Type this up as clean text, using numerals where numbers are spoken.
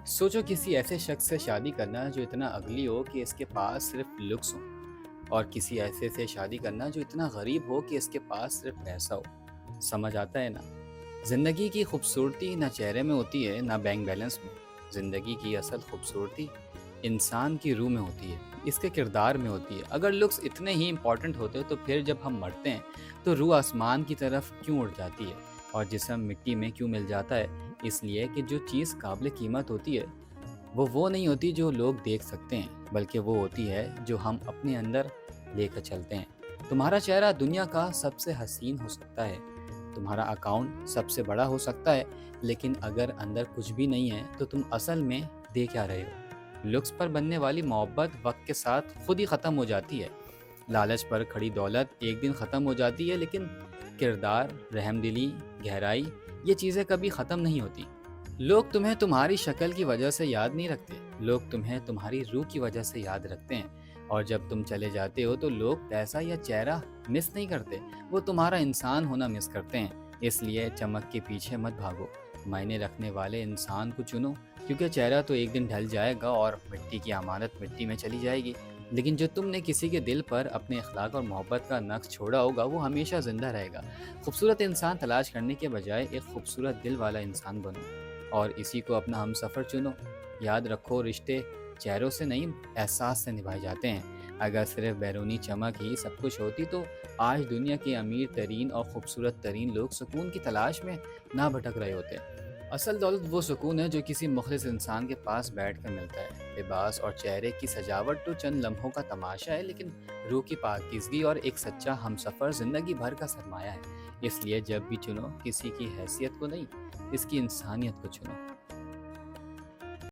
सोचो किसी ऐसे शख्स से शादी करना जो इतना अगली हो कि इसके पास सिर्फ लुक्स हो, और किसी ऐसे से शादी करना जो इतना गरीब हो कि इसके पास सिर्फ पैसा हो। समझ आता है ना? जिंदगी की खूबसूरती ना चेहरे में होती है ना बैंक बैलेंस में। जिंदगी की असल खूबसूरती इंसान की रूह में होती है, इसके किरदार में होती है। अगर लुक्स इतने ही इम्पोर्टेंट होते तो फिर जब हम मरते हैं तो रूह आसमान की तरफ क्यों उड़ जाती है और जिस्म मिट्टी में क्यों मिल जाता है? इसलिए कि जो चीज़ काबिल कीमत होती है वो नहीं होती जो लोग देख सकते हैं, बल्कि वो होती है जो हम अपने अंदर लेकर चलते हैं। तुम्हारा चेहरा दुनिया का सबसे हसीन हो सकता है, तुम्हारा अकाउंट सबसे बड़ा हो सकता है, लेकिन अगर अंदर कुछ भी नहीं है तो तुम असल में दे क्या रहे हो? लुक्स पर बनने वाली मोहब्बत वक्त के साथ खुद ही ख़त्म हो जाती है। लालच पर खड़ी दौलत एक दिन ख़त्म हो जाती है, लेकिन किरदार, रहमदिली, गहराई, ये चीज़ें कभी ख़त्म नहीं होती। लोग तुम्हें तुम्हारी शक्ल की वजह से याद नहीं रखते, लोग तुम्हें तुम्हारी रूह की वजह से याद रखते हैं। और जब तुम चले जाते हो तो लोग पैसा या चेहरा मिस नहीं करते, वो तुम्हारा इंसान होना मिस करते हैं। इसलिए चमक के पीछे मत भागो, मायने रखने वाले इंसान को चुनो, क्योंकि चेहरा तो एक दिन ढल जाएगा और मिट्टी की अमानत मिट्टी में चली जाएगी। लेकिन जो तुमने किसी के दिल पर अपने अखलाक और मोहब्बत का नक्श छोड़ा होगा वो हमेशा ज़िंदा रहेगा। खूबसूरत इंसान तलाश करने के बजाय एक खूबसूरत दिल वाला इंसान बनो और इसी को अपना हमसफ़र चुनो। याद रखो, रिश्ते चेहरों से नहीं, एहसास से निभाए जाते हैं। अगर सिर्फ बैरूनी चमक ही सब कुछ होती तो आज दुनिया के अमीर तरीन और ख़ूबसूरत तरीन लोग सुकून की तलाश में ना भटक रहे होते। असल दौलत वो सुकून है जो किसी मुखलिस इंसान के पास बैठ कर मिलता है। लिबास और चेहरे की सजावट तो चंद लम्हों का तमाशा है, लेकिन रूह की पाकीज़गी और एक सच्चा हमसफ़र ज़िंदगी भर का सरमाया है। इसलिए जब भी चुनो, किसी की हैसियत को नहीं, इसकी इंसानियत को चुनो।